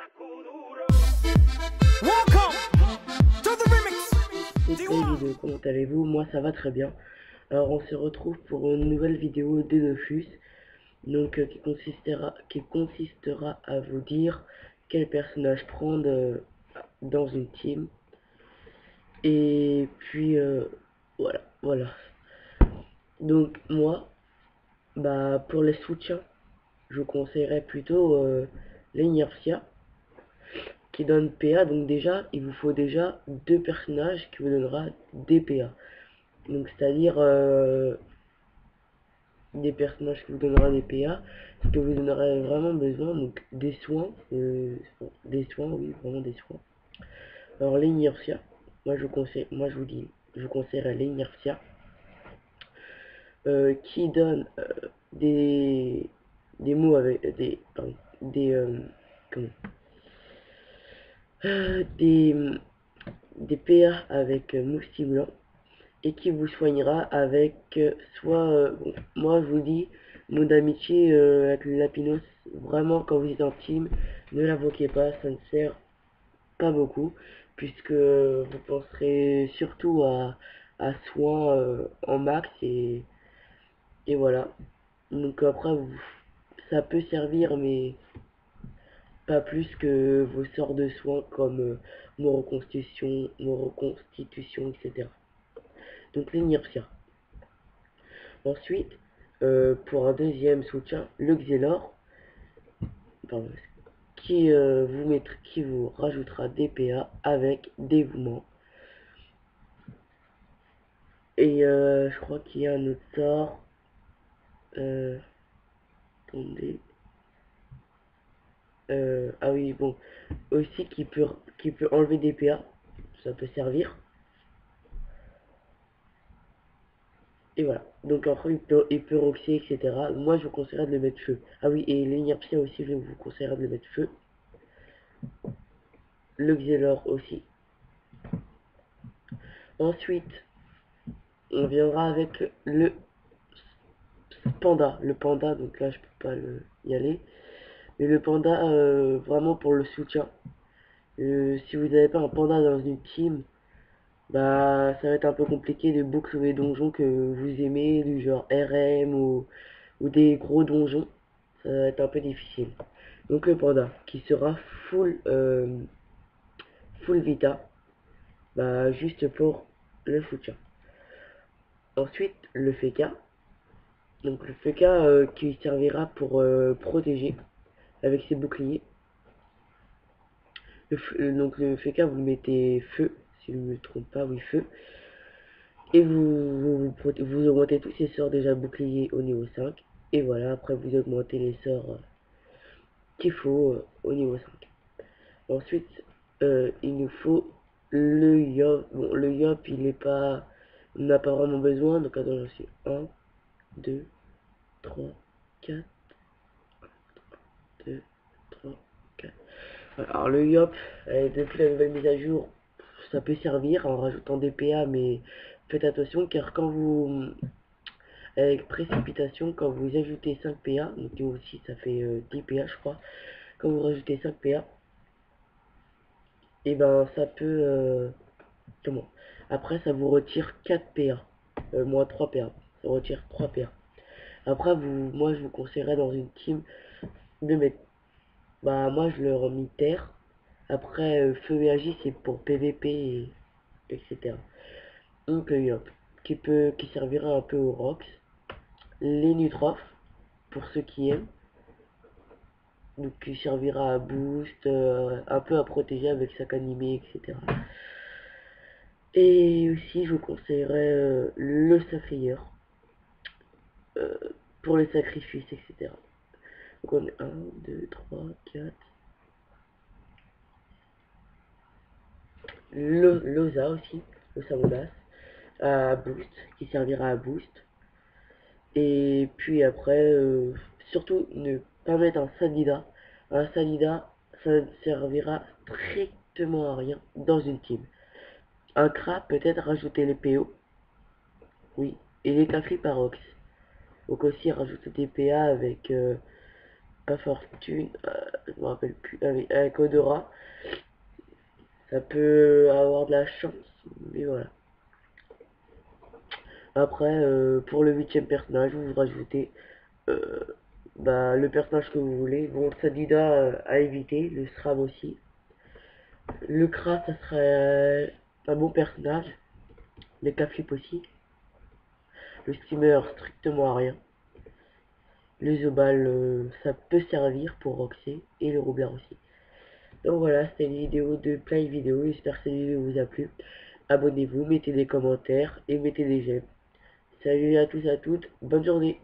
Salut vidéo, comment allez-vous? Moi ça va très bien. Alors on se retrouve pour une nouvelle vidéo de Dofus, donc qui consistera à vous dire quel personnage prendre dans une team. Et puis voilà. Donc moi, bah pour les soutiens, je vous conseillerais plutôt l'Inertia qui donne PA. Donc déjà, il vous faut déjà deux personnages qui vous donnera des PA. Donc c'est-à-dire des personnages qui vous donnera des PA, ce que vous en aurez vraiment besoin, donc des soins, oui, vraiment des soins. Alors l'inertia, je vous dis, je vous conseillerais l'inertia, qui donne des mots avec pardon, comment, des, des PA avec moustique blanc, et qui vous soignera avec bon, moi je vous dis, mot d'amitié avec le Lapinos, vraiment quand vous êtes en team, ne l'invoquez pas, ça ne sert pas beaucoup, puisque vous penserez surtout à soin en max, et voilà. Donc après, ça peut servir, mais pas plus que vos sorts de soins comme reconstitution, etc. Donc l'inertia. Ensuite, pour un deuxième soutien, le Xelor, pardon, qui vous rajoutera des PA avec dévouement. Et je crois qu'il y a un autre sort. Attendez. Ah oui, bon, aussi qui peut enlever des PA, ça peut servir. Et voilà. Donc après, il peut roxy, etc. Moi, je vous conseillerais de le mettre feu. Ah oui, et l'inertia aussi, je vous conseillerais de le mettre feu. Le Xelor aussi. Ensuite, on viendra avec le panda. Le panda, donc là, je peux pas y aller. Mais le panda, vraiment pour le soutien. Si vous n'avez pas un panda dans une team, bah ça va être un peu compliqué de boucler les donjons que vous aimez, du genre RM ou des gros donjons. Ça va être un peu difficile. Donc le panda, qui sera full vita, bah juste pour le soutien. Ensuite, le Feka. Donc le Feka qui servira pour protéger avec ses boucliers. Donc le Feka, vous le mettez feu, si je ne me trompe pas, oui, feu. Et vous augmentez tous ces sorts déjà boucliers au niveau 5. Et voilà, après vous augmentez les sorts qu'il faut au niveau 5. Ensuite, il nous faut le Yop. Bon, le Yop, on n'a pas vraiment besoin. Donc attends, j'en suis 1, 2, 3, 4, 2, 3, 4. Alors le Yop, depuis la nouvelle mise à jour, ça peut servir en rajoutant des PA, mais faites attention car avec précipitation, quand vous ajoutez 5 PA, donc aussi ça fait 10 PA je crois, quand vous rajoutez 5 PA, et ben ça peut, comment, après ça vous retire 4 PA, moins 3 PA, ça retire 3 PA. Après moi je vous conseillerais dans une team de mettre, bah moi je leur ai mis terre, après feu et agi c'est pour PVP, etc. Donc hop, qui servira un peu aux rocks, les nutrophes, pour ceux qui aiment, donc qui servira à boost, un peu à protéger avec sac animé, etc. Et aussi je vous conseillerais le sacrieur, euh, pour les sacrifices, etc. Donc on est 1, 2, 3, 4. L'Osa aussi, le Samodas, à boost, qui servira à boost. Et puis après, surtout ne pas mettre un Sadida. Un Sadida, ça ne servira strictement à rien dans une team. Un Kra, peut-être rajouter les PO, oui, et les Cafri Parox. Donc aussi rajouter des PA avec pas fortune, je me rappelle plus, avec odorat, ça peut avoir de la chance, mais voilà. Après, pour le 8e personnage, vous rajoutez euh, le personnage que vous voulez. Bon, Sadida à éviter, le Sram aussi. Le Kra, ça serait un bon personnage. Le Caflip aussi. Le Steamer, strictement à rien. Le Zobal, ça peut servir pour Roxy. Et le Roublard aussi. Donc voilà, c'était une vidéo de Play Vidéo. J'espère que cette vidéo vous a plu. Abonnez-vous, mettez des commentaires et mettez des j'aime. Salut à tous et à toutes, bonne journée.